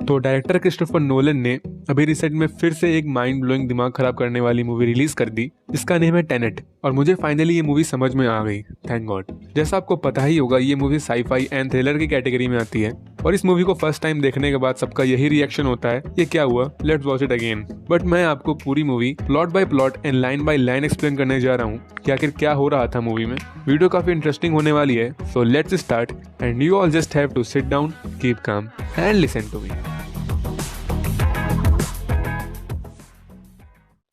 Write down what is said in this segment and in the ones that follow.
तो director Christopher Nolan ने अभी रिसेंट में फिर से एक माइंड ब्लोइंग दिमाग खराब करने वाली मूवी रिलीज कर दी जिसका नेम है टेनेट। और मुझे फाइनली ये मूवी समझ में आ गई, थैंक गॉड। जैसा आपको पता ही होगा ये मूवी साईफाई एंड थ्रिलर की कैटेगरी में आती है और इस मूवी को फर्स्ट टाइम देखने के बाद सबका यही रिएक्शन होता है, ये क्या हुआ, let's watch it again. But मैं आपको पूरी movie plot bye plot and line by line explain करने जा रहा हूँ कि आखिर क्या हो रहा था मूवी में। वीडियो काफी इंटरेस्टिंग होने वाली है, so let's start and you all just have to sit down, keep calm and listen to me.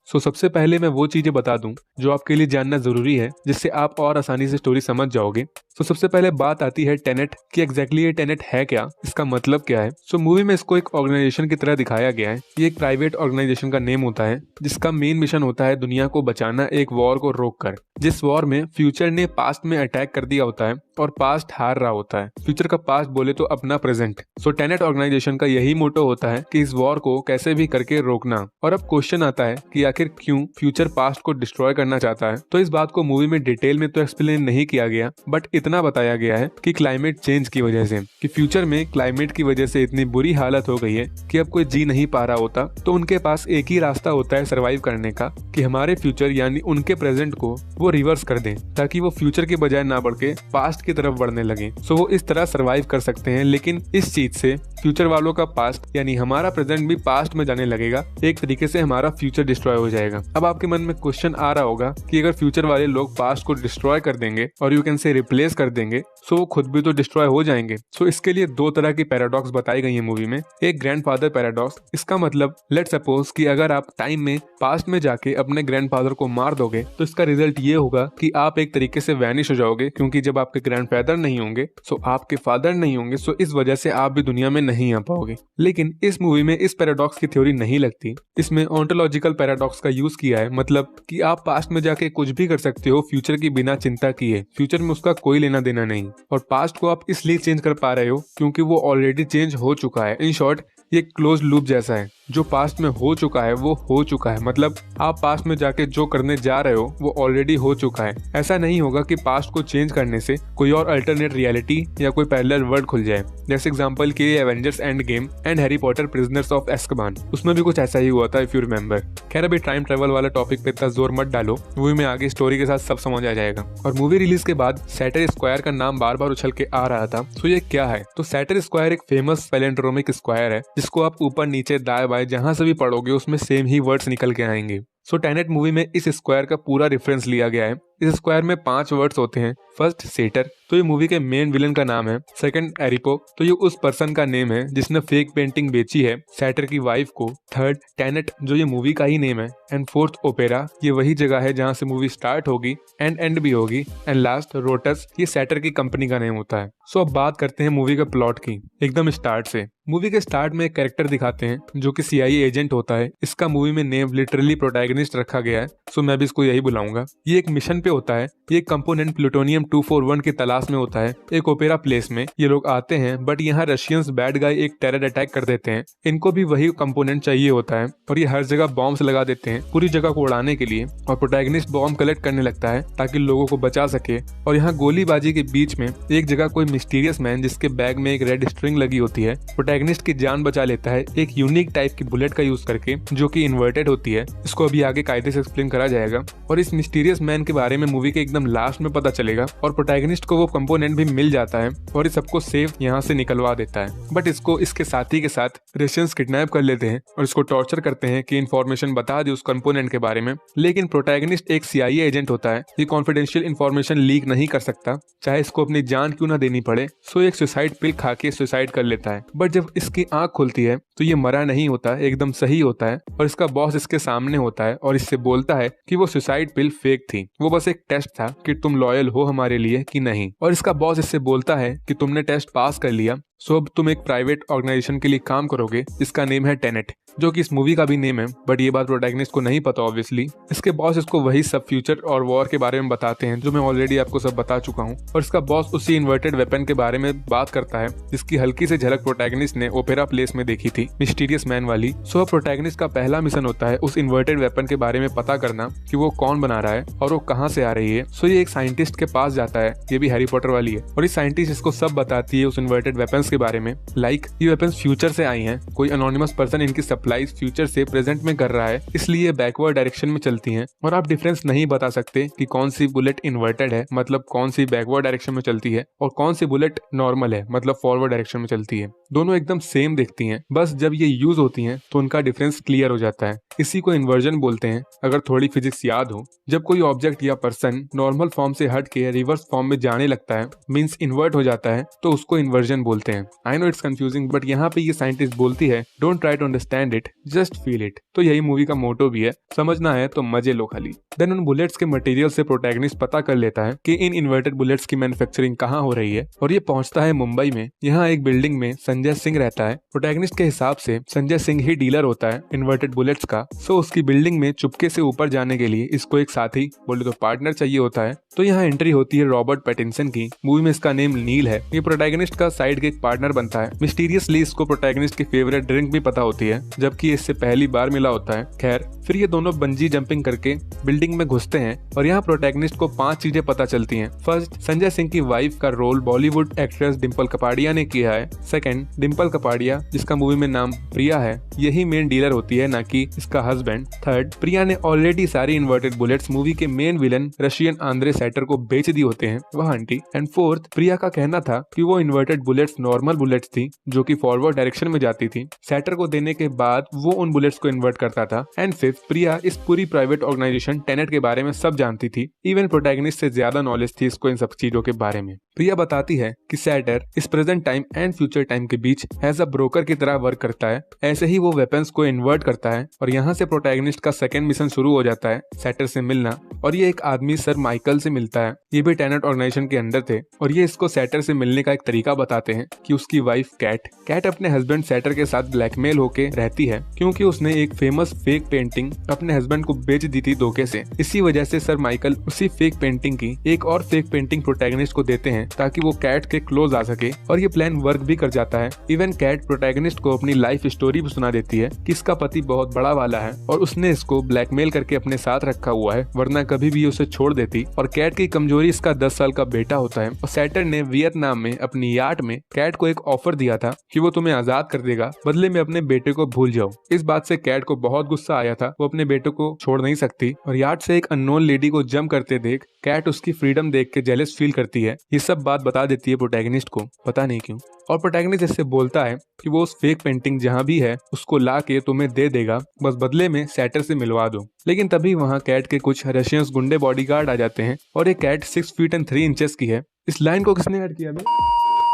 सबसे पहले मैं वो चीजें बता दूं जो आपके लिए जानना जरूरी है जिससे आप और आसानी से स्टोरी समझ जाओगे। सबसे पहले बात आती है टेनेट कि एग्जैक्टली ये टेनेट है क्या, इसका मतलब क्या है। मूवी में इसको एक ऑर्गेनाइजेशन की तरह दिखाया गया है। ये एक प्राइवेट ऑर्गेनाइजेशन का नेम होता है जिसका मेन मिशन होता है दुनिया को बचाना एक वॉर को रोककर, जिस वॉर में फ्यूचर ने पास्ट में अटैक कर दिया होता है और पास्ट हार रहा होता है। फ्यूचर का पास्ट बोले तो अपना प्रेजेंट। टेनेट ऑर्गेनाइजेशन का यही मोटो होता है कि इस वॉर को कैसे भी करके रोकना। और अब क्वेश्चन आता है कि आखिर क्यों फ्यूचर पास्ट को डिस्ट्रॉय करना चाहता है। तो इस बात को मूवी में डिटेल में तो एक्सप्लेन नहीं किया गया, बट इतना बताया गया है कि क्लाइमेट चेंज की वजह से, कि फ्यूचर में क्लाइमेट की वजह से इतनी बुरी हालत हो गई है कि अब कोई जी नहीं पा रहा होता, तो उनके पास एक ही रास्ता होता है सरवाइव करने का, कि हमारे फ्यूचर यानी उनके प्रेजेंट को वो रिवर्स कर दें ताकि वो फ्यूचर के बजाय ना बढ़ के पास्ट की तरफ बढ़ने लगे। वो इस तरह सरवाइव कर सकते हैं। लेकिन इस चीज से फ्यूचर वालों का पास्ट यानी हमारा प्रेजेंट भी पास्ट में जाने लगेगा, एक तरीके से हमारा फ्यूचर डिस्ट्रॉय हो जाएगा। अब आपके मन में क्वेश्चन आ रहा होगा कि अगर फ्यूचर वाले लोग पास्ट को डिस्ट्रॉय कर देंगे और यू कैन से रिप्लेस कर देंगे, सो वो खुद भी तो डिस्ट्रॉय हो जाएंगे। इसके लिए दो तरह की पैराडॉक्स बताई गई है मूवी में। एक ग्रैंडफादर पैराडॉक्स, इसका मतलब लेट सपोज कि अगर आप टाइम में पास्ट में जाके अपने ग्रैंडफादर को मार दोगे तो इसका रिजल्ट ये होगा कि आप एक तरीके से वैनिश हो जाओगे, क्योंकि जब आपके ग्रैंडफादर नहीं होंगे सो आपके फादर नहीं होंगे, सो इस वजह से आप भी दुनिया में नहीं आ पाओगे। लेकिन इस मूवी में इस पैराडॉक्स की थ्योरी नहीं लगती। इसमें ओंटोलॉजिकल पैराडॉक्स का यूज किया है, मतलब कि आप पास्ट में जाके कुछ भी कर सकते हो फ्यूचर की बिना चिंता किए, फ्यूचर में उसका कोई लेना देना नहीं। और पास्ट को आप इसलिए चेंज कर पा रहे हो क्योंकि वो ऑलरेडी चेंज हो चुका है। इन शॉर्ट ये क्लोज लूप जैसा है, जो पास्ट में हो चुका है वो हो चुका है, मतलब आप पास्ट में जाके जो करने जा रहे हो वो ऑलरेडी हो चुका है। ऐसा नहीं होगा कि पास्ट को चेंज करने से कोई और अल्टरनेट रियलिटी या कोई पैरेलल वर्ल्ड खुल जाए। जैसे एग्जांपल के Avengers end game and Harry Potter prisoners of Azkaban, उसमें भी कुछ ऐसा ही हुआ था इफ यू रिमेंबर। खैर अभी टाइम ट्रेवल वाला टॉपिक पे इतना जोर मत डालो, मूवी में आगे स्टोरी के साथ सब समझ आ जाएगा। और मूवी रिलीज के बाद सैटर स्क्वायर का नाम बार बार उछल के आ रहा था, तो ये क्या है। तो सैटर स्क्वायर एक फेमस पैलिंड्रोमिक स्क्वायर है जिसको आप ऊपर नीचे दाएं बाएं जहां से भी पढ़ोगे उसमें सेम ही वर्ड्स निकल के आएंगे। टेनेट मूवी में इस स्क्वायर का पूरा रेफरेंस लिया गया है। इस स्क्वायर में 5 वर्ड्स होते हैं। फर्स्ट सेटर, तो ये मूवी के मेन विलन का नाम है। सेकंड एरिपो, तो ये उस पर्सन का नेम है जिसने फेक पेंटिंग बेची है सैटर की वाइफ को। थर्ड टेनेट, जो ये मूवी का ही नेम है। एंड फोर्थ ओपेरा, ये वही जगह है जहाँ से मूवी स्टार्ट होगी एंड एंड भी होगी। एंड लास्ट रोटस, ये सैटर की कंपनी का नेम होता है। अब बात करते हैं मूवी के प्लॉट की एकदम स्टार्ट से। मूवी के स्टार्ट में एक कैरेक्टर दिखाते हैं जो कि CIA एजेंट होता है। इसका मूवी में नेम लिटरली प्रोटैगनिस्ट रखा गया है, मैं भी इसको यही बुलाऊंगा। ये एक मिशन पे होता है। ये कंपोनेंट प्लूटोनियम 241 की तलाश में होता है एक ओपेरा प्लेस में। ये लोग आते हैं बट यहाँ रशियंस बैड गाय एक टेरर अटैक कर देते हैं। इनको भी वही कंपोनेंट चाहिए होता है और ये हर जगह बॉम्ब्स लगा देते हैं पूरी जगह को उड़ाने के लिए। और प्रोटैगनिस्ट बॉम्ब कलेक्ट करने लगता है ताकि लोगों को बचा सके। और यहाँ गोलीबाजी के बीच में एक जगह कोई मिस्टीरियस मैन जिसके बैग में एक रेड स्ट्रिंग लगी होती है प्रोटैगनिस्ट की जान बचा लेता है एक यूनिक टाइप की बुलेट का यूज करके, जो कि इन्वर्टेड होती है। इसको अभी आगे कायदे से एक्सप्लेन करा जाएगा। और इस मिस्टीरियस मैन के बारे में मूवी के एकदम लास्ट में पता चलेगा और प्रोटैगनिस्ट को वो कंपोनेंट भी मिल जाता है और इस सबको सेफ यहाँ से निकलवा देता है। बट इसको इसके साथी के साथ रशियंस किडनैप कर लेते हैं और इसको टॉर्चर करते हैं कि इन्फॉर्मेशन बता दे उस कंपोनेंट के बारे में। लेकिन प्रोटैगनिस्ट एक CIA एजेंट होता है, ये कॉन्फिडेंशियल इन्फॉर्मेशन लीक नहीं कर सकता चाहे इसको अपनी जान क्यों ना देनी पड़े। एक सुसाइड पिल खा के सुसाइड कर लेता है। बट जब इसकी आंख खुलती है तो ये मरा नहीं होता, एकदम सही होता है। और इसका बॉस इसके सामने होता है और इससे बोलता है कि वो सुसाइड पिल फेक थी, वो बस एक टेस्ट था कि तुम लॉयल हो हमारे लिए कि नहीं। और इसका बॉस इससे बोलता है कि तुमने टेस्ट पास कर लिया, अब तुम एक प्राइवेट ऑर्गेनाइजेशन के लिए काम करोगे जिसका नेम है टेनेट, जो कि इस मूवी का भी नेम है। बट ये बात प्रोटैगनिस्ट को नहीं पता ऑब्वियसली। इसके बॉस इसको वही सब फ्यूचर और वॉर के बारे में बताते हैं जो मैं ऑलरेडी आपको सब बता चुका हूँ। और इसका बॉस उसी इन्वर्टेड वेपन के बारे में बात करता है जिसकी हल्की से झलक प्रोटैगनिस्ट ने ओपेरा प्लेस में देखी थी, मिस्टीरियस मैन वाली। प्रोटैगनिस्ट का पहला मिशन होता है उस इन्वर्टेड वेपन के बारे में पता करना कि वो कौन बना रहा है और वो कहाँ से आ रही है। ये एक साइंटिस्ट के पास जाता है, ये भी हैरी पॉटर वाली है। और इस साइंटिस्ट इसको सब बताती है उस इन्वर्टेड वेपन के बारे में, लाइक ये वेपन्स फ्यूचर से आई हैं, कोई अनोनिमस पर्सन इनकी सप्लाईज फ्यूचर से प्रेजेंट में कर रहा है, इसलिए ये बैकवर्ड डायरेक्शन में चलती हैं और आप डिफरेंस नहीं बता सकते कि कौन सी बुलेट इन्वर्टेड है मतलब कौन सी बैकवर्ड डायरेक्शन में चलती है और कौन सी बुलेट नॉर्मल है मतलब फॉरवर्ड डायरेक्शन में चलती है। दोनों एकदम सेम दिखती हैं, बस जब ये यूज होती हैं तो उनका डिफरेंस क्लियर हो जाता है। इसी को इन्वर्जन बोलते हैं। अगर थोड़ी फिजिक्स याद हो, जब कोई ऑब्जेक्ट या पर्सन नॉर्मल फॉर्म से हट के रिवर्स फॉर्म में जाने लगता है, मींस इन्वर्ट हो जाता है, तो उसको इन्वर्जन बोलते हैं। I know it's confusing, but यहाँ पे ये साइंटिस्ट बोलती है don't try to understand it, just feel it. तो यही मूवी का मोटो भी है, समझना है तो मजे लो खाली। देन उन बुलेट्स के मटेरियल से प्रोटैगनिस्ट पता कर लेता है कि इन इन्वर्टेड बुलेट्स की मैन्युफैक्चरिंग कहाँ हो रही है और ये पहुंचता है मुंबई में। यहाँ एक बिल्डिंग में संजय सिंह रहता है। प्रोटैगनिस्ट के हिसाब से संजय सिंह ही डीलर होता है इन्वर्टेड बुलेट्स का, सो उसकी बिल्डिंग में चुपके से ऊपर जाने के लिए इसको एक साथी बोले तो पार्टनर चाहिए होता है। तो यहाँ एंट्री होती है रॉबर्ट पैटिंसन की। मूवी में इसका नेम नील है। ये प्रोटैगनिस्ट का साइड के एक पार्टनर बनता है। मिस्टीरियसली इसको प्रोटैगनिस्ट की फेवरेट ड्रिंक भी पता होती है, जबकि इससे पहली बार मिला होता है। खैर, फिर ये दोनों बंजी जंपिंग करके बिल्डिंग में घुसते हैं और यहाँ प्रोटैगनिस्ट को 5 चीजें पता चलती हैं। फर्स्ट, संजय सिंह की वाइफ का रोल बॉलीवुड एक्ट्रेस डिम्पल कपाड़िया ने किया है। सेकंड, डिम्पल कपाड़िया जिसका मूवी में नाम प्रिया है, यही मेन डीलर होती है, ना कि इसका हस्बैंड। थर्ड, प्रिया ने ऑलरेडी सारी इन्वर्टेड बुलेट्स मूवी के मेन विलन रशियन आंद्रे सैटर को बेच दी होते हैं, वह आंटी। एंड फोर्थ, प्रिया का कहना था कि वो इन्वर्टेड बुलेट्स नॉर्मल बुलेट्स थी जो कि फॉरवर्ड डायरेक्शन में जाती थी। सैटर को देने के बाद वो उन बुलेट्स को इन्वर्ट करता था। एंड फिफ्थ, प्रिया इस पूरी प्राइवेट ऑर्गेनाइजेशन टेनेट के बारे में सब जानती थी। इवन प्रोटैगनिस्ट से ज्यादा नॉलेज थी इसको इन सब चीजों के बारे में। प्रिया बताती है कि सैटर इस present time and future time के बीच एज अ ब्रोकर की तरह वर्क करता है। ऐसे ही वो वेपन्स को इन्वर्ट करता है और यहाँ से प्रोटैगनिस्ट का सेकंड मिशन शुरू हो जाता है, सैटर से मिलना। और ये एक आदमी सर माइकल से मिलता है। ये भी टेनेट ऑर्गेनाइजेशन के अंदर थे और ये इसको सैटर से मिलने का एक तरीका बताते हैं कि उसकी वाइफ कैट अपने हस्बैंड सैटर के साथ ब्लैकमेल होके रहती है क्योंकि उसने एक फेमस फेक पेंटिंग अपने हस्बैंड को बेच दी थी धोखे से। इसी वजह से सर माइकल उसी फेक पेंटिंग की एक और फेक पेंटिंग प्रोटैगनिस्ट को देते हैं ताकि वो कैट के क्लोज आ सके और ये प्लान वर्क भी कर जाता है। इवन कैट प्रोटैगनिस्ट को अपनी लाइफ स्टोरी भी सुना देती है कि इसका पति बहुत बड़ा वाला है और उसने इसको ब्लैकमेल करके अपने साथ रखा हुआ है, वरना कभी भी उसे छोड़ देती। और कैट की कमजोरी इसका 10 साल का बेटा होता है। और सैटर ने वियतनाम में अपनी याट में कैट को एक ऑफर दिया था कि वो तुम्हें आजाद कर देगा, बदले में अपने बेटे को भूल जाओ। इस बात से कैट को बहुत गुस्सा आया था, वो अपने बेटे को छोड़ नहीं सकती और याट से एक अननोन लेडी को जंप करते देख कैट उसकी फ्रीडम देख के जेलस फील करती है। ये सब बात बता देती है प्रोटैगनिस्ट को, पता नहीं क्यों। और प्रोटैगनिस्ट इससे बोलता है कि वो उस फेक पेंटिंग जहाँ भी है उसको ला के तुम्हें दे देगा, बस बदले में सैटर से मिलवा दो। लेकिन तभी वहाँ कैट के कुछ रशियंस गुंडे बॉडीगार्ड आ जाते हैं और ये कैट 6 फीट एंड 3 इंचेस की है। इस लाइन को किसने ऐड किया?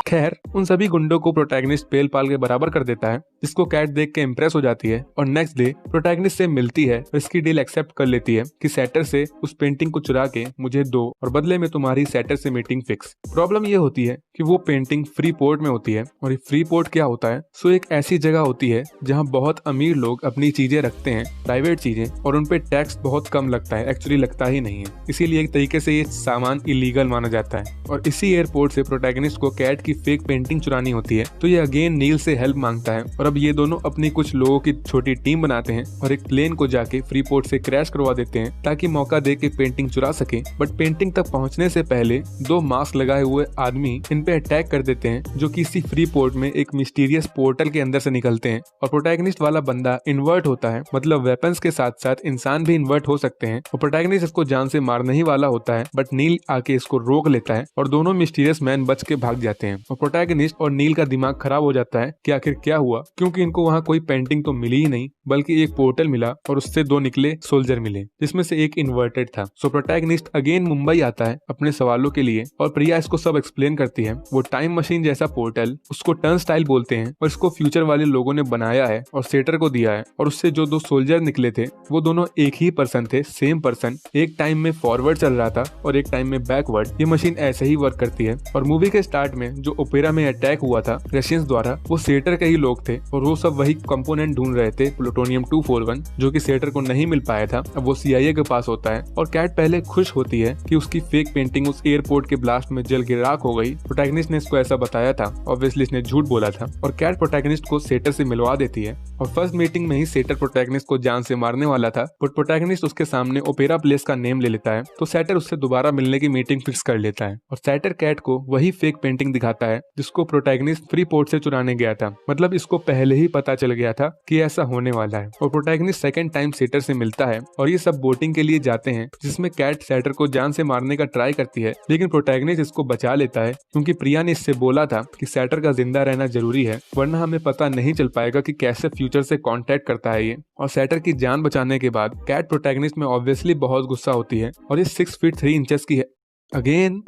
खैर, उन सभी गुंडों को प्रोटैगनिस्ट पेल पाल के बराबर कर देता है, जिसको कैट देख के इम्प्रेस हो जाती है और नेक्स्ट डे प्रोटैगनिस्ट से मिलती है और इसकी डील एक्सेप्ट कर लेती है कि सैटर से उस पेंटिंग को चुरा के मुझे दो और बदले में तुम्हारी सैटर से मीटिंग फिक्स। प्रॉब्लम ये होती है कि वो पेंटिंग फ्री पोर्ट में होती है और ये फ्री पोर्ट क्या होता है? सो एक ऐसी जगह होती है जहाँ बहुत अमीर लोग अपनी चीजें रखते हैं, प्राइवेट चीजें, और उन पे टैक्स बहुत कम लगता है, एक्चुअली लगता ही नहीं है। इसीलिए एक तरीके से ये सामान इलीगल माना जाता है। और इसी एयरपोर्ट से प्रोटैगनिस्ट को कैट की फेक पेंटिंग चुरानी होती है, तो ये अगेन नील से हेल्प मांगता है और अब ये दोनों अपनी कुछ लोगों की छोटी टीम बनाते हैं और एक प्लेन को जाके फ्री पोर्ट से क्रैश करवा देते हैं ताकि मौका दे के पेंटिंग चुरा सके। बट पेंटिंग तक पहुंचने से पहले 2 मास्क लगाए हुए आदमी इन पे अटैक कर देते हैं, जो कि इसी फ्री पोर्ट में एक मिस्टीरियस पोर्टल के अंदर से निकलते हैं और प्रोटैगनिस्ट वाला बंदा इन्वर्ट होता है, मतलब वेपन्स के साथ साथ इंसान भी इन्वर्ट हो सकते हैं। और प्रोटैगनिस्ट इसको जान से मारने ही वाला होता है, बट नील आके इसको रोक लेता है और दोनों मिस्टीरियस मैन बच के भाग जाते हैं। और प्रोटैगनिस्ट और नील का दिमाग खराब हो जाता है कि आखिर क्या हुआ, क्योंकि इनको वहाँ कोई पेंटिंग तो मिली ही नहीं, बल्कि एक पोर्टल मिला और उससे 2 निकले सोल्जर मिले, जिसमें से एक इन्वर्टेड था। सो प्रोटैगनिस्ट अगेन मुंबई आता है अपने सवालों के लिए और प्रिया इसको सब एक्सप्लेन करती है। वो टाइम मशीन जैसा पोर्टल, उसको टर्न स्टाइल बोलते हैं और इसको फ्यूचर वाले लोगों ने बनाया है और सेटर को दिया है। और उससे जो 2 सोल्जर निकले थे वो दोनों एक ही पर्सन थे, सेम पर्सन। एक टाइम में फॉरवर्ड चल रहा था और एक टाइम में बैकवर्ड। ये मशीन ऐसे ही वर्क करती है। और मूवी के स्टार्ट में जो ओपेरा में अटैक हुआ था रशियंस द्वारा, वो सेटर के ही लोग थे और वो सब वही कंपोनेंट ढूंढ रहे थे, प्लूटोनियम 241, जो कि सेटर को नहीं मिल पाया था। अब वो CIA के पास होता है और कैट पहले खुश होती है कि उसकी फेक पेंटिंग उस एयरपोर्ट के ब्लास्ट में जल के राख हो गई। प्रोटैगनिस्ट ने इसको ऐसा बताया था, ऑब्वियसली इसने झूठ बोला था। और कैट प्रोटैगनिस्ट को सेटर से मिलवा देती है और फर्स्ट मीटिंग में ही सैटर प्रोटैगनिस्ट को जान से मारने वाला था, बट प्रोटैगनिस्ट उसके सामने ओपेरा प्लेस का नेम ले लेता है, तो सैटर उससे दोबारा मिलने की मीटिंग फिक्स कर लेता है और सैटर कैट को वही फेक पेंटिंग दिखाता है जिसको प्रोटैगनिस्ट फ्री पोर्ट से चुराने गया था। मतलब इसको पहले ही पता चल गया था कि ऐसा होने वाला है। और प्रोटैगनिस्ट सेकंड टाइम सैटर से मिलता है और ये सब बोटिंग के लिए जाते हैं, जिसमें कैट सैटर को जान से मारने का ट्राई करती है, लेकिन प्रोटैगनिस्ट इसको बचा लेता है क्योंकि प्रिया ने इससे बोला था कि सैटर का जिंदा रहना जरूरी है, वरना हमें पता नहीं चल पाएगा कि कैसे फ्यूचर से कांटेक्ट करता है ये। और सैटर की जान बचाने के बाद कैट प्रोटैगनिस्ट में ऑब्वियसली बहुत गुस्सा होती है और ये 6 फीट 3 इंचेस की है अगेन।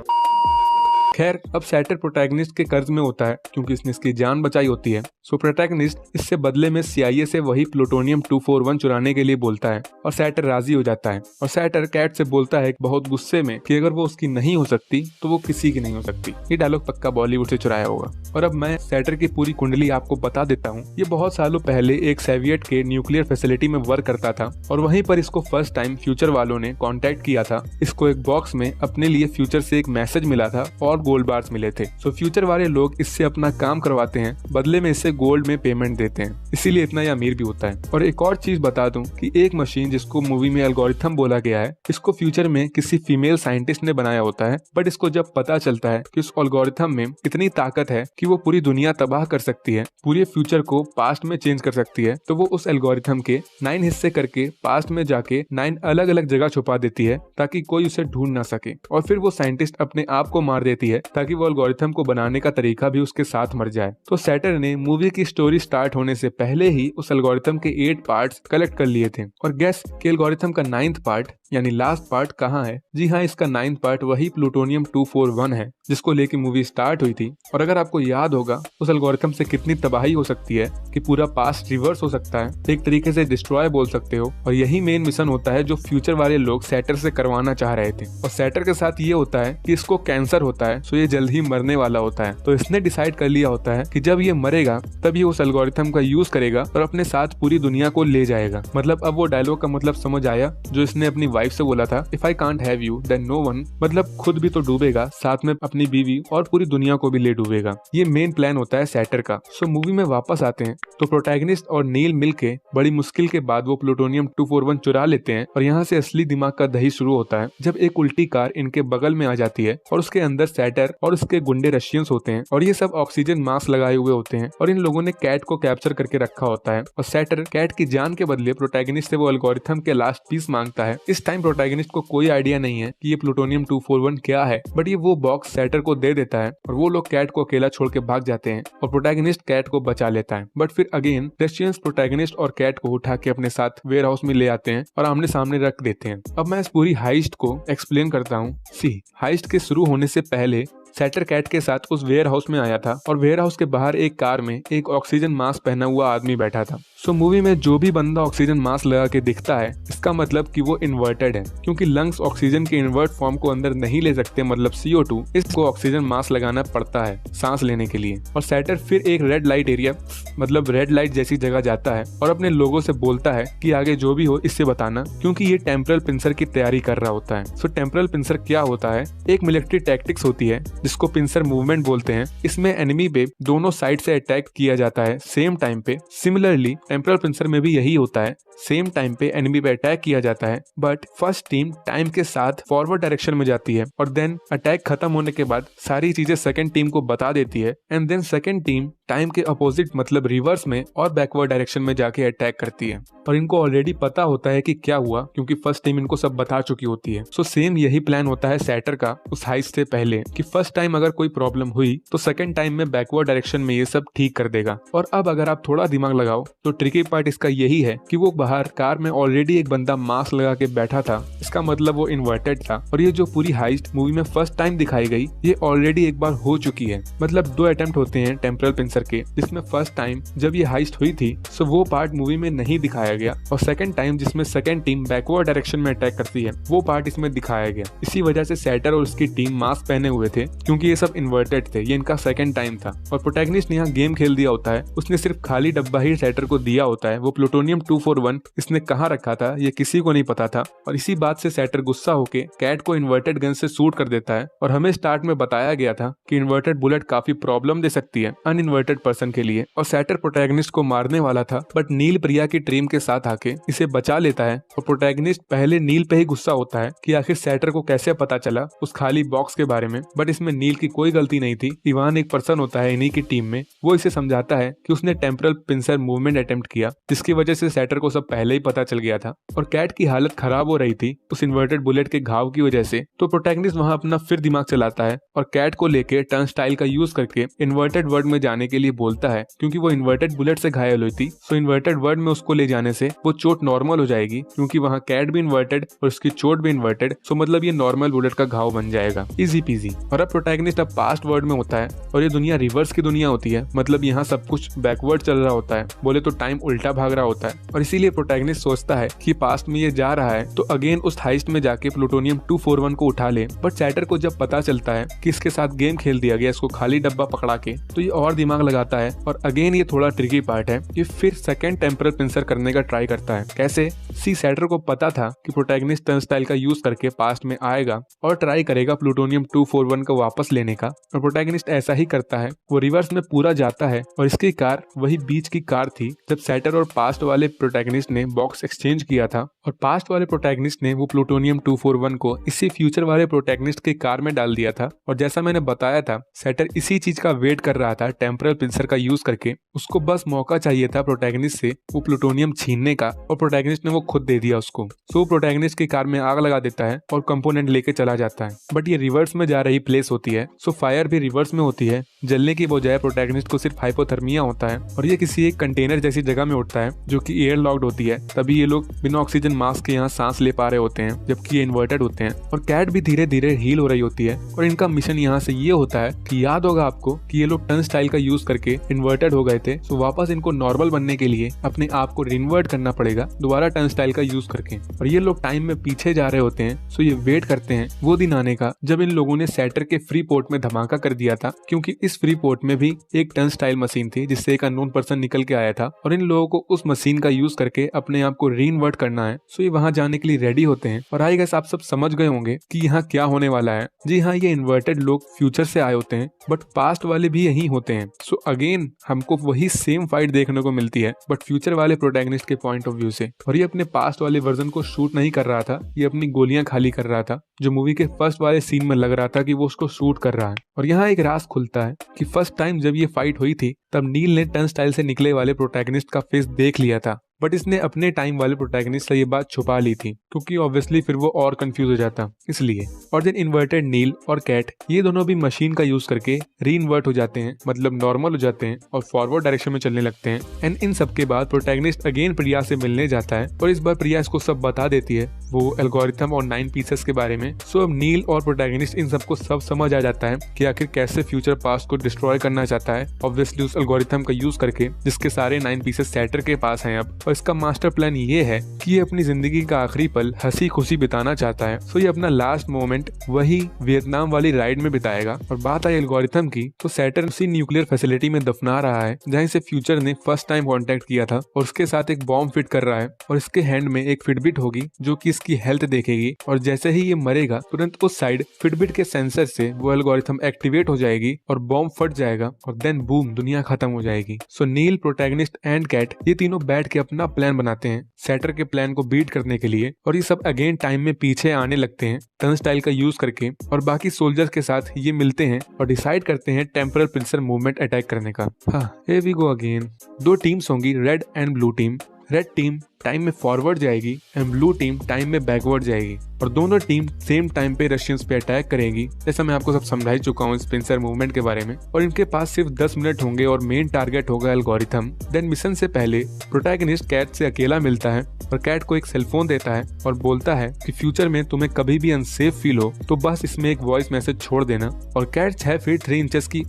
खैर अब सैटर प्रोटैगनिस्ट के कर्ज में होता है क्योंकि इसने इसकी जान बचाई होती है। सो प्रोटैगनिस्ट इससे बदले में CIA से वही प्लूटोनियम 241 चुराने के लिए बोलता है और सैटर राजी हो जाता है। और सैटर कैट से बोलता है बहुत गुस्से में कि अगर वो उसकी नहीं हो सकती तो वो किसी की नहीं हो सकती। ये डायलॉग पक्का बॉलीवुड से चुराया होगा। और अब मैं सैटर की पूरी कुंडली आपको बता देता हूँ। ये बहुत सालों पहले एक सोवियत के न्यूक्लियर फैसिलिटी में वर्क करता था और वहीं पर इसको फर्स्ट टाइम फ्यूचर वालों ने कॉन्टेक्ट किया था। इसको एक बॉक्स में अपने लिए फ्यूचर से एक मैसेज मिला था और गोल्ड बार्स मिले थे। सो फ्यूचर वाले लोग इससे अपना काम करवाते हैं, बदले में इससे गोल्ड में पेमेंट देते हैं, इसीलिए इतना ये अमीर भी होता है। और एक और चीज बता दूं कि एक मशीन जिसको मूवी में एल्गोरिथम बोला गया है, इसको फ्यूचर में किसी फीमेल साइंटिस्ट ने बनाया होता है, बट इसको जब पता चलता है कि उस एल्गोरिथम में इतनी ताकत है कि वो पूरी दुनिया तबाह कर सकती है, पूरे फ्यूचर को पास्ट में चेंज कर सकती है, तो वो उस एल्गोरिथम के 9 हिस्से करके पास्ट में जाके 9 अलग अलग जगह छुपा देती है ताकि कोई उसे ढूंढ ना सके। और फिर वो साइंटिस्ट अपने आप को मार देती है ताकि वो एल्गोरिथम को बनाने का तरीका भी उसके साथ मर जाए। तो सैटर ने मूवी की स्टोरी स्टार्ट होने से पहले ही उस एल्गोरिथम के 8 पार्ट्स कलेक्ट कर लिए थे। और गेस कि एल्गोरिथम का 9th पार्ट यानी लास्ट पार्ट कहाँ है? जी हाँ, इसका 9th पार्ट वही प्लूटोनियम 241 है जिसको लेके मूवी स्टार्ट हुई थी। और अगर आपको याद होगा उस एल्गोरिथम से कितनी तबाही हो सकती है कि पूरा पास्ट रिवर्स हो सकता है, एक तरीके से डिस्ट्रॉय बोल सकते हो। और यही मेन मिशन होता है जो फ्यूचर वाले लोग सैटर से करवाना चाह रहे थे। और सैटर के साथ ये होता है कि इसको कैंसर होता है, सो ये जल्द ही मरने वाला होता है। तो इसने डिसाइड कर लिया होता है कि जब ये मरेगा तब ये उस एल्गोरिथम का यूज करेगा और अपने साथ पूरी दुनिया को ले जाएगा। मतलब अब वो डायलॉग का मतलब समझ आया जो इसने अपनी वाइफ से बोला था, if I can't have you then no one. मतलब खुद भी तो डूबेगा, साथ में अपनी बीवी और पूरी दुनिया को भी ले डूबेगा। ये मेन प्लान होता है सैटर का। सो मूवी में वापस आते हैं तो प्रोटैगनिस्ट और नील मिलके बड़ी मुश्किल के बाद वो प्लूटोनियम 241 चुरा लेते हैं। और यहाँ से असली दिमाग का दही शुरू होता है जब एक उल्टी कार इनके बगल में आ जाती है और उसके अंदर सैटर और उसके गुंडे रशियंस होते हैं और ये सब ऑक्सीजन मास्क लगाए हुए होते हैं और इन लोगों ने कैट को कैप्चर करके रखा होता है। और सैटर कैट की जान के बदले प्रोटैगनिस्ट से वो एल्गोरिथम के लास्ट पीस मांगता है। इस टाइम प्रोटैगनिस्ट को कोई आइडिया नहीं है कि ये प्लूटोनियम 241 क्या है, बट ये वो बॉक्स सैटर को दे देता है और वो लोग कैट को अकेला छोड़ के भाग जाते हैं और प्रोटैगनिस्ट कैट को बचा लेता है। बट फिर अगेन रशियंस प्रोटैगनिस्ट और कैट को उठा के अपने साथ वेयर हाउस में ले आते हैं और आमने सामने रख देते हैं। अब मैं इस पूरी हाइस्ट को एक्सप्लेन करता हूँ। सी हाइस्ट के शुरू होने से पहले सैटर कैट के साथ उस वेयर हाउस में आया था और वेयर हाउस के बाहर एक कार में एक ऑक्सीजन मास्क पहना हुआ आदमी बैठा था। सो मूवी में जो भी बंदा ऑक्सीजन मास्क लगा के दिखता है इसका मतलब कि वो इन्वर्टेड है, क्योंकि लंग्स ऑक्सीजन के इन्वर्ट फॉर्म को अंदर नहीं ले सकते, मतलब CO2, इसको ऑक्सीजन मास्क लगाना पड़ता है सांस लेने के लिए। और सैटर फिर एक रेड लाइट एरिया मतलब रेड लाइट जैसी जगह जाता है और अपने लोगों से बोलता है कि आगे जो भी हो इससे बताना, क्योंकि ये टेम्परल पिंसर की तैयारी कर रहा होता है। सो टेम्परल पिंसर क्या होता है? एक मिलिट्री टैक्टिक्स होती है जिसको पिंसर मूवमेंट बोलते हैं। इसमें एनिमी पे दोनों साइड से अटैक किया जाता है सेम टाइम पे। सिमिलरली टेम्परल पिंसर में भी यही होता है, सेम टाइम पे एनिमी पे अटैक किया जाता है, बट फर्स्ट टीम टाइम के साथ फॉरवर्ड डायरेक्शन में जाती है और देन अटैक खत्म होने के बाद सारी चीजें सेकंड टीम को बता देती है and then second team time के अपोजिट मतलब रिवर्स में और बैकवर्ड डायरेक्शन में जाके अटैक करती है। और इनको ऑलरेडी पता होता है कि क्या हुआ क्योंकि फर्स्ट टीम इनको सब बता चुकी होती है। सो सेम यही प्लान होता है सैटर का उस हाइस्ट से पहले कि फर्स्ट टाइम अगर कोई प्रॉब्लम हुई तो सेकंड टाइम में बैकवर्ड डायरेक्शन में ये सब ठीक कर देगा। और अब अगर आप थोड़ा दिमाग लगाओ तो ट्रिकी पार्ट इसका यही है कि वो बाहर कार में ऑलरेडी एक बंदा मास्क लगा के बैठा था, इसका मतलब वो इन्वर्टेड था। और ये जो पूरी हाइस्ट मूवी में फर्स्ट टाइम दिखाई गई ये ऑलरेडी एक बार हो चुकी है। मतलब 2 अटेम्प्ट होते हैं टेम्परल पिंसर के, जिसमें फर्स्ट टाइम जब ये हाइस्ट हुई थी सो वो पार्ट मूवी में नहीं दिखाया गया और सेकंड टाइम जिसमें सेकंड टीम बैकवर्ड डायरेक्शन में अटैक करती है वो पार्ट इसमें दिखाया गया। इसी वजह से सैटर और उसकी टीम मास्क पहने हुए थे क्योंकि ये सब इन्वर्टेड थे, ये इनका सेकंड टाइम था। और प्रोटैगनिस्ट ने यहाँ गेम खेल दिया होता है, उसने सिर्फ खाली डब्बा ही सैटर को दिया होता है। वो प्लूटोनियम 241 इसने कहाँ रखा था ये किसी को नहीं पता था और इसी बात से सैटर गुस्सा होके कैट को इन्वर्टेड गन से शूट कर देता है। और हमें स्टार्ट में बताया गया था कि इन्वर्टेड बुलेट काफी प्रॉब्लम दे सकती है अनइन्वर्टेड पर्सन के लिए और सैटर प्रोटैगनिस्ट को मारने वाला था, बट नील प्रिया की टीम के साथ आके इसे बचा लेता है। और प्रोटैगनिस्ट पहले नील पे ही गुस्सा होता है कि आखिर सैटर को कैसे पता चला उस खाली बॉक्स के बारे में, बट इसमें नील की कोई गलती नहीं थी। इवान एक पर्सन होता है इन्हीं की टीम में, वो इसे समझाता है कि उसने टेम्परल पिंसर मूवमेंट अटेम्प्ट किया जिसकी वजह से सैटर को सब पहले ही पता चल गया था और कैट की हालत खराब हो रही थी उस इन्वर्टेड बुलेट के घाव की वजह से। तो प्रोटैगनिस्ट वहां अपना फिर दिमाग चलाता है और कैट को लेके टर्नस्टाइल का यूज करके इन्वर्टेड वर्ल्ड में जाने के लिए बोलता है क्योंकि वो इन्वर्टेड बुलेट से घायल हुई थी। सो इन्वर्टेड वर्ल्ड में उसको ले जाने से वो चोट नॉर्मल हो जाएगी क्योंकि वहाँ कैट भी इन्वर्टेड और उसकी चोट भी इन्वर्टेड। सो मतलब ये नॉर्मल बुलेट का घाव बन जाएगा, इजी पीजी। और अब प्रोटैगनिस्ट अब पास्ट वर्ल्ड में होता है और ये दुनिया रिवर्स की दुनिया होती है, मतलब यहाँ सब कुछ बैकवर्ड चल रहा होता है, बोले तो टाइम उल्टा भाग रहा होता है। और इसीलिए प्रोटैगनिस्ट सोचता है कि पास्ट में ये जा रहा है तो अगेन उस हाइस्ट में जाके प्लूटोनियम 241 को उठा ले। बट सैटर को जब पता चलता है कि इसके साथ गेम खेल दिया गया, इसको खाली डब्बा पकड़ा के, तो ये और दिमाग लगाता है और अगेन ये थोड़ा ट्रिकी पार्ट है, ये फिर सेकंड टेम्परल पिंसर करने का ट्राई करता है। कैसे? सैटर को पता था कि प्रोटैगनिस्ट टर्नस्टाइल का यूज करके पास्ट में आएगा और ट्राई करेगा प्लूटोनियम 241 को वापस लेने का, और प्रोटैगनिस्ट ऐसा ही करता है। वो रिवर्स में पूरा जाता है और इसकी कार वही बीच की कार थी जब सैटर और पास्ट वाले प्रोटैगनिस्ट ने बॉक्स एक्सचेंज किया था और पास्ट वाले प्रोटैगनिस्ट ने वो प्लूटोनियम 241 को इसी फ्यूचर वाले प्रोटैगनिस्ट की कार में डाल दिया था। और जैसा मैंने बताया था सैटर इसी चीज का वेट कर रहा था टेम्परल पिंसर का यूज करके, उसको बस मौका चाहिए था प्रोटैगनिस्ट से वो प्लूटोनियम छीनने का और प्रोटैगनिस्ट ने वो खुद दे दिया उसको। सो प्रोटैगनिस्ट की कार में आग लगा देता है और कंपोनेंट लेके चला जाता है। बट ये रिवर्स में जा रही प्लेस होती है, सो फायर भी रिवर्स में होती है। जलने की बजाय प्रोटैगनिस्ट को सिर्फ हाइपोथर्मिया होता है और ये किसी एक कंटेनर जैसी जगह में उठता है जो कि एयर लॉक्ड होती है। तभी ये लोग बिना ऑक्सीजन मास्क के यहाँ सांस ले पा रहे होते हैं जबकि ये इन्वर्टेड होते हैं। और कैट भी धीरे धीरे हील हो रही होती है और इनका मिशन यहाँ से ये होता है कि याद होगा आपको कि ये लोग टर्नस्टाइल का यूज करके इन्वर्टेड हो गए थे, सो वापस इनको नॉर्मल बनने के लिए अपने आप को रिन्वर्ट करना पड़ेगा दोबारा टर्नस्टाइल का यूज करके। और ये लोग टाइम में पीछे जा रहे होते हैं, सो ये वेट करते हैं वो दिन आने का जब इन लोगों ने सैटर के फ्री पोर्ट में धमाका कर दिया था, क्योंकि इस फ्री पोर्ट में भी एक टर्नस्टाइल मशीन थी जिससे एक अननोन पर्सन निकल के आया था और इन लोगों को उस मशीन का यूज करके अपने आप को रीइन्वर्ट करना है। सो ये वहां जाने के लिए रेडी होते हैं और आई गेस आप सब समझ गए होंगे कि यहाँ क्या होने वाला है। जी हाँ, ये इन्वर्टेड लोग फ्यूचर से आए होते हैं बट पास्ट वाले भी यही होते हैं। सो अगेन हमको वही सेम फाइट देखने को मिलती है बट फ्यूचर वाले प्रोटैगनिस्ट के पॉइंट ऑफ व्यू से। और ये अपने पास्ट वाले वर्जन को शूट नहीं कर रहा था, ये अपनी गोलियां खाली कर रहा था, जो मूवी के फर्स्ट वाले सीन में लग रहा था कि वो उसको शूट कर रहा है। और यहाँ एक राज खुलता है कि फर्स्ट टाइम जब ये फाइट हुई थी तब नील ने टर्नस्टाइल से निकले वाले प्रोटैगनिस्ट का फेस देख लिया था, बट इसने अपने टाइम वाले प्रोटैगनिस्ट से ये बात छुपा ली थी क्योंकि ऑब्वियसली फिर वो और कंफ्यूज हो जाता इसलिए। और देन इन्वर्टेड नील और कैट ये दोनों भी मशीन का यूज करके रीइन्वर्ट हो जाते हैं, मतलब नॉर्मल हो जाते हैं और फॉरवर्ड डायरेक्शन में चलने लगते हैं। एंड इन सब के बाद प्रोटैगनिस्ट अगेन प्रिया से मिलने जाता है और इस बार प्रिया इसको सब बता देती है वो एल्गोरिथम और 9 पीसेस के बारे में। सो अब नील और प्रोटैगनिस्ट इन सबको सब समझ आ जाता है कि आखिर कैसे फ्यूचर पास्ट को डिस्ट्रॉय करना चाहता है, ऑब्वियसली उस एल्गोरिथम का यूज करके जिसके सारे 9 पीसेस सैटर के पास हैं अब। और इसका मास्टर प्लान ये है कि ये अपनी जिंदगी का आखिरी पल हंसी खुशी बिताना चाहता है। सो ये अपना लास्ट मोमेंट वही वियतनाम वाली राइड में बिताएगा। और बात आई एल्गोरिथम की तो सैटर्न उसी न्यूक्लियर फैसिलिटी में दफना रहा है जहाँ से फ्यूचर ने फर्स्ट टाइम कॉन्टेक्ट किया था और उसके साथ एक बॉम्ब फिट कर रहा है और इसके हैंड में एक फिटबिट होगी जो कि इसकी हेल्थ देखेगी और जैसे ही ये मरेगा तुरंत उस साइड फिटबिट के सेंसर से वो एल्गोरिथम एक्टिवेट हो जाएगी और बॉम्ब फट जाएगा और देन बूम दुनिया खत्म हो जाएगी। सो नील, प्रोटैगनिस्ट एंड कैट ये तीनों बैठ के अपना प्लान बनाते हैं सैटर के प्लान को बीट करने के लिए और ये सब अगेन टाइम में पीछे आने लगते हैं टर्नस्टाइल का यूज करके और बाकी सोल्जर्स के साथ ये मिलते हैं और डिसाइड करते हैं टेम्परल पिंसर मूवमेंट अटैक करने का। हाँ, here we go again। 2 teams होंगी, red and blue team. Red team time में फॉरवर्ड जाएगी एंड ब्लू टीम टाइम में बैकवर्ड जाएगी और दोनों टीम सेम टाइम पे रशियंस पे अटैक करेगी। जैसा मैं आपको सब समझा ही चुका हूँ इस पिंसर मूवमेंट के बारे में। और इनके पास सिर्फ 10 मिनट होंगे और मेन टारगेट होगा एल्गोरिथम। देन मिशन से पहले प्रोटैगनिस्ट कैट से अकेला मिलता है और कैट को एक सेलफोन देता है और बोलता है कि फ्यूचर में तुम्हें कभी भी अनसेफ फील हो तो बस इसमें एक वॉइस मैसेज छोड़ देना। और कैट 6 फीट 3 इंचेस की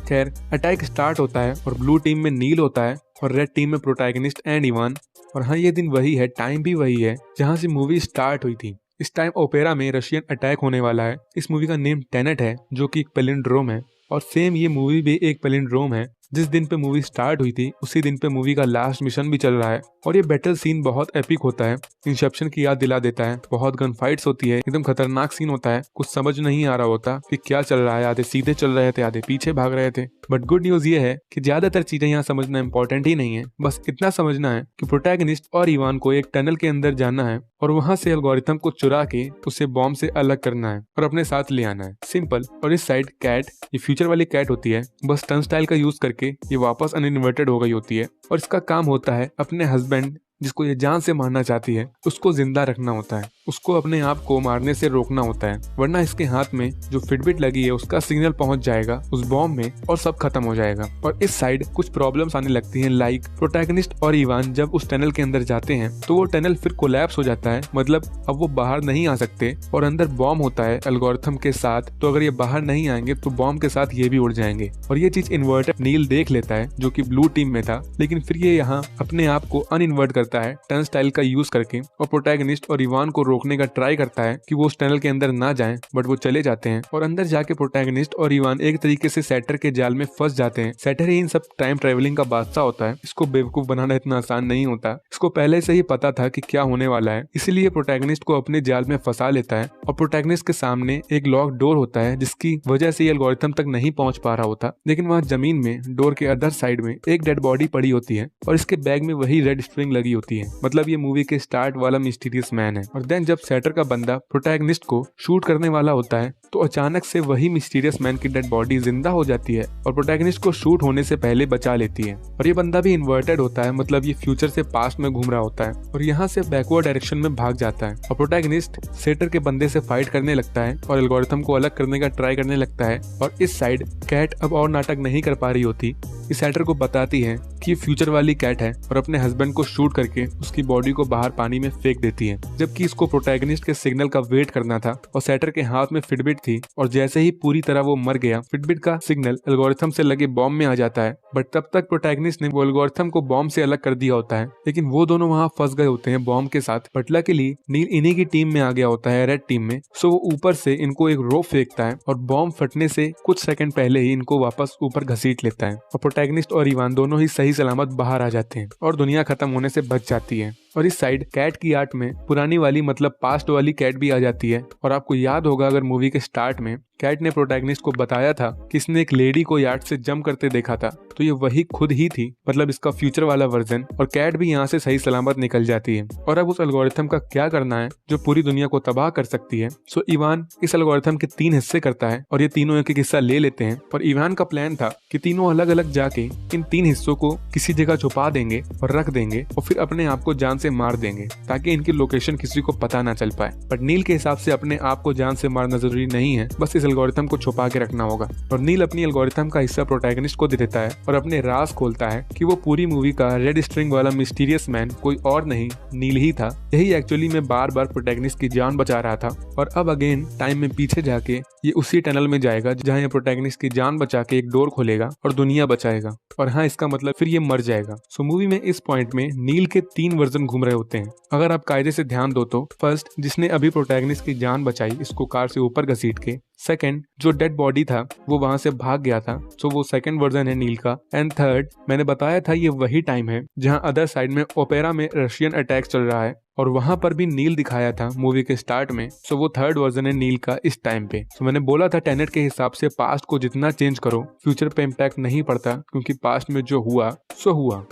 खैर अटैक स्टार्ट होता है और ब्लू टीम में नील होता है और रेड टीम में प्रोटैगनिस्ट एंड इवान। और हाँ, ये दिन वही है, टाइम भी वही है जहाँ से मूवी स्टार्ट हुई थी। इस टाइम ओपेरा में रशियन अटैक होने वाला है। इस मूवी का नेम टेनेट है, जो कि एक पैलिंड्रोम है, और सेम ये मूवी भी एक पैलिंड्रोम है। जिस दिन पे मूवी स्टार्ट हुई थी उसी दिन पे मूवी का लास्ट मिशन भी चल रहा है। और ये बैटल सीन बहुत एपिक होता है, इंसेप्शन की याद दिला देता है। बहुत गन फाइट्स होती है, एकदम खतरनाक सीन होता है। कुछ समझ नहीं आ रहा होता कि क्या चल रहा है, आधे सीधे चल रहे थे, आधे पीछे भाग रहे थे। बट गुड न्यूज ये है कि ज्यादातर चीजें यहाँ समझना इम्पोर्टेंट ही नहीं है। बस इतना समझना है कि प्रोटैगनिस्ट और इवान को एक टनल के अंदर जाना है और वहां से एल्गोरिथम को चुरा के उसे बॉम्ब से अलग करना है और अपने साथ ले आना है। सिंपल। और इस साइड कैट, ये फ्यूचर वाली कैट होती है, बस टर्न स्टाइल का यूज करके ये वापस अनइन्वर्टेड हो गई होती है और इसका काम होता है अपने हस्बैंड, जिसको ये जान से मारना चाहती है, उसको जिंदा रखना होता है। उसको अपने आप को मारने से रोकना होता है, वरना इसके हाथ में जो फिटबिट लगी है उसका सिग्नल पहुंच जाएगा उस बॉम्ब में और सब खत्म हो जाएगा। और इस साइड कुछ प्रॉब्लम्स आने लगती हैं, लाइक प्रोटैगनिस्ट और इवान जब उस टनल के अंदर जाते हैं तो वो टनल फिर कोलैप्स हो जाता है, मतलब अब वो बाहर नहीं आ सकते और अंदर बॉम्ब होता है एल्गोरिथम के साथ। तो अगर ये बाहर नहीं आएंगे तो बॉम्ब के साथ ये भी उड़ जाएंगे। और ये चीज इन्वर्टर नील देख लेता है, जो कि ब्लू टीम में था, लेकिन फिर ये यहाँ अपने आप को अनइन्वर्ट करता है टर्न स्टाइल का यूज करके और प्रोटैगनिस्ट और इवान को रोकने का ट्राई करता है कि वो उस टनल के अंदर ना जाएं, बट वो चले जाते हैं। और अंदर जाके प्रोटैगनिस्ट और इवान एक तरीके से सैटर के जाल में फंस जाते हैं। सैटर ही इन सब टाइम ट्रेवलिंग का बादशाह होता है, इसको बेवकूफ बनाना इतना आसान नहीं होता। इसको पहले से ही पता था कि क्या होने वाला है, इसीलिए प्रोटैगनिस्ट को अपने जाल में फंसा लेता है। और प्रोटैगनिस्ट के सामने एक लॉक डोर होता है, जिसकी वजह से ये एल्गोरिथम तक नहीं पहुंच पा रहा होता। लेकिन वहाँ जमीन में डोर के अदर साइड में एक डेड बॉडी पड़ी होती है और इसके बैग में वही रेड स्ट्रिंग लगी होती है, मतलब ये मूवी के स्टार्ट वाला मिस्टीरियस मैन है। और देन जब सैटर का बंदा प्रोटैगनिस्ट को शूट करने वाला होता है तो अचानक से वही मिस्टीरियस मैन की डेड बॉडी जिंदा हो जाती है और प्रोटैगनिस्ट को शूट होने से पहले बचा लेती है। और ये बंदा भी इन्वर्टेड होता है, मतलब ये फ्यूचर से पास्ट में घूम रहा होता है और यहाँ से बैकवर्ड डायरेक्शन में भाग जाता है। और प्रोटैगनिस्ट सैटर के बंदे से फाइट करने लगता है और एल्गोरिथम को अलग करने का ट्राई करने लगता है। और इस साइड कैट अब और नाटक नहीं कर पा रही होती, इस सैटर को बताती है कि ये फ्यूचर वाली कैट है और अपने हस्बैंड को शूट करके उसकी बॉडी को बाहर पानी में फेंक देती है, जबकि इसको प्रोटैगनिस्ट के सिग्नल का वेट करना था। और सैटर के हाथ में फिटबिट थी और जैसे ही पूरी तरह वो मर गया, फिटबिट का सिग्नल एल्गोरिथम से लगे बॉम्ब में आ जाता है। बट तब तक प्रोटैगनिस्ट ने वो एल्गोरिथम को बॉम्ब से अलग कर दिया होता है, लेकिन वो दोनों वहाँ फंस गए होते हैं बॉम्ब के साथ। बट लकीली नील इन्हीं की टीम में आ गया होता है, रेड टीम में। सो वो ऊपर से इनको एक रोप फेंकता है और बॉम्ब फटने से कुछ सेकंड पहले ही इनको वापस ऊपर घसीट लेता है और प्रोटैगनिस्ट और इवान दोनों ही सही सलामत बाहर आ जाते हैं और दुनिया खत्म होने से बच जाती है। और इस साइड कैट की आर्ट में पुरानी वाली, मतलब पास्ट वाली कैट भी आ जाती है। और आपको याद होगा अगर मूवी के स्टार्ट में कैट ने प्रोटैगनिस्ट को बताया था कि इसने एक लेडी को यार्ड से जंप करते देखा था, तो ये वही खुद ही थी, मतलब इसका फ्यूचर वाला वर्जन। और कैट भी यहाँ से सही सलामत निकल जाती है। और अब उस एल्गोरिथम का क्या करना है जो पूरी दुनिया को तबाह कर सकती है। सो इवान इस एल्गोरिथम के 3 हिस्से करता है और ये तीनों एक एक हिस्सा ले लेते हैं। और इवान का प्लान था कि तीनों अलग अलग जाके इन 3 हिस्सों को किसी जगह छुपा देंगे और रख देंगे और फिर अपने आप को जान से मार देंगे ताकि इनकी लोकेशन किसी को पता ना चल पाए। बट नील के हिसाब से अपने आप को जान से मारना जरूरी नहीं है, बस इस एल्गोरिथम को छुपा के रखना होगा। और नील अपनी एल्गोरिथम का हिस्सा प्रोटैगनिस्ट को दे देता है और अपने राज खोलता है कि वो पूरी मूवी का रेड स्ट्रिंग वाला मिस्टीरियस मैन कोई और नहीं, नील ही था। यही एक्चुअली में बार बार प्रोटैगनिस्ट की जान बचा रहा था। और अब अगेन टाइम में पीछे जाके ये उसी टनल में जाएगा जहाँ ये प्रोटैगनिस्ट की जान बचा के एक डोर खोलेगा और दुनिया बचाएगा। और हाँ, इसका मतलब फिर ये मर जाएगा। सो मूवी में इस पॉइंट में नील के 3 वर्जन घूम रहे होते हैं। अगर आप कायदे से ध्यान दो तो फर्स्ट, जिसने अभी प्रोटैगनिस्ट की जान बचाई इसको कार से ऊपर घसीट के। सेकंड, जो डेड बॉडी था वो वहां से भाग गया था, सो वो सेकंड वर्जन है नील का। एंड थर्ड, मैंने बताया था ये वही टाइम है जहां अदर साइड में ओपेरा में रशियन अटैक चल रहा है और वहां पर भी नील दिखाया था मूवी के स्टार्ट में। सो वो थर्ड वर्जन है नील का इस टाइम पे। सो मैंने बोला था टेनेट के हिसाब से पास्ट को जितना चेंज करो फ्यूचर पे इम्पैक्ट नहीं पड़ता, क्योंकि पास्ट में जो हुआ सो हुआ।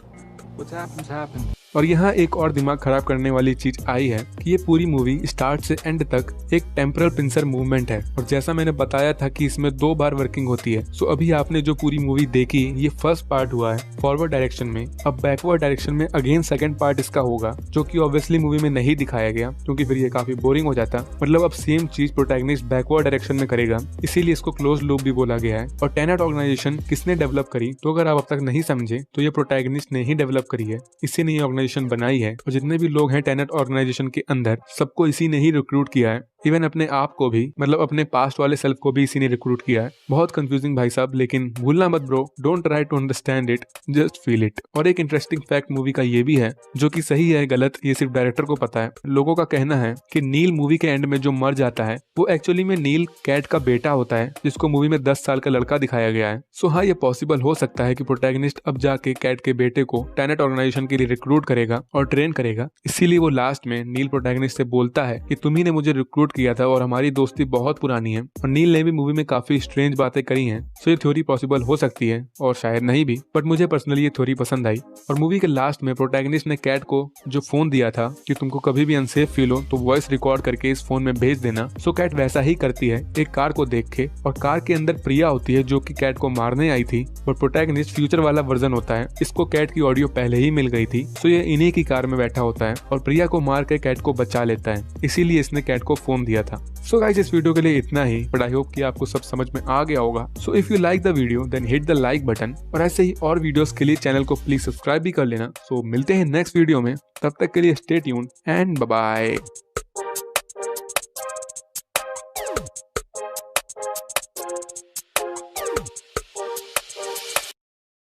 What's happened? और यहाँ एक और दिमाग खराब करने वाली चीज आई है कि ये पूरी मूवी स्टार्ट से एंड तक एक टेम्परल पिंसर मूवमेंट है। और जैसा मैंने बताया था कि इसमें 2 बार वर्किंग होती है। सो अभी आपने जो पूरी मूवी देखी ये फर्स्ट पार्ट हुआ है फॉरवर्ड डायरेक्शन में, अब बैकवर्ड डायरेक्शन में अगेन सेकंड पार्ट इसका होगा, जो कि ऑब्वियसली मूवी में नहीं दिखाया गया क्योंकि फिर ये काफी बोरिंग हो जाता। मतलब अब सेम चीज प्रोटैगनिस्ट बैकवर्ड डायरेक्शन में करेगा, इसीलिए इसको क्लोज लूप भी बोला गया है। और टेनेट ऑर्गेनाइजेशन किसने डेवलप करी, तो अगर आप अब तक नहीं समझे तो ये प्रोटैगनिस्ट ने ही डेवलप करी है, इसी ने ये ऑर्गेनाइजेशन बनाई है। और जितने भी लोग हैं टेनेट ऑर्गेनाइजेशन के अंदर सबको इसी ने ही रिक्रूट किया है इवन अपने आप को भी, मतलब अपने पास्ट वाले सेल्फ को भी इसी ने रिक्रूट किया है। बहुत कंफ्यूजिंग भाई साहब, लेकिन भूलना मत bro, don't try to understand it, just feel it. और एक इंटरेस्टिंग फैक्ट मूवी का ये भी है, जो कि सही है गलत ये सिर्फ डायरेक्टर को पता है। लोगों का कहना है कि नील मूवी के एंड में जो मर जाता है वो एक्चुअली में नील कैट का बेटा होता है, जिसको मूवी में 10 साल का लड़का दिखाया गया है। सो हाँ, ये पॉसिबल हो सकता है कि प्रोटैगनिस्ट अब जाके कैट के बेटे को टेनेट ऑर्गेनाइजेशन के लिए रिक्रूट करेगा और ट्रेन करेगा। इसीलिए वो लास्ट में नील प्रोटैगनिस्ट से बोलता है कि तुम ही ने मुझे रिक्रूट किया था और हमारी दोस्ती बहुत पुरानी है। और नील ने भी मूवी में काफी स्ट्रेंज बातें करी हैं, सो ये थ्योरी पॉसिबल हो सकती है और शायद नहीं भी, बट मुझे पर्सनली ये थ्योरी पसंद आई। और मूवी के लास्ट में प्रोटैगनिस्ट ने कैट को जो फोन दिया था कि तुमको कभी भी अनसेफ फील हो तो वॉइस रिकॉर्ड करके इस फोन में भेज देना, सो कैट वैसा ही करती है एक कार को देख के। और कार के अंदर प्रिया होती है जो कि कैट को मारने आई थी, और प्रोटैगनिस्ट फ्यूचर वाला वर्जन होता है। इसको कैट की ऑडियो पहले ही मिल गई थी, सो ये इन्हीं की कार में बैठा होता है और प्रिया को मार के कैट को बचा लेता है। इसीलिए इसने कैट को फोन दिया था। सो गाइस, इस वीडियो के लिए इतना ही, बट आई होप कि आपको सब समझ में आ गया होगा। So if you like the video then hit the like button, और ऐसे ही और वीडियोस के लिए चैनल को प्लीज सब्सक्राइब भी कर लेना। सो मिलते हैं नेक्स्ट वीडियो में, तब तक के लिए stay tuned and bye bye.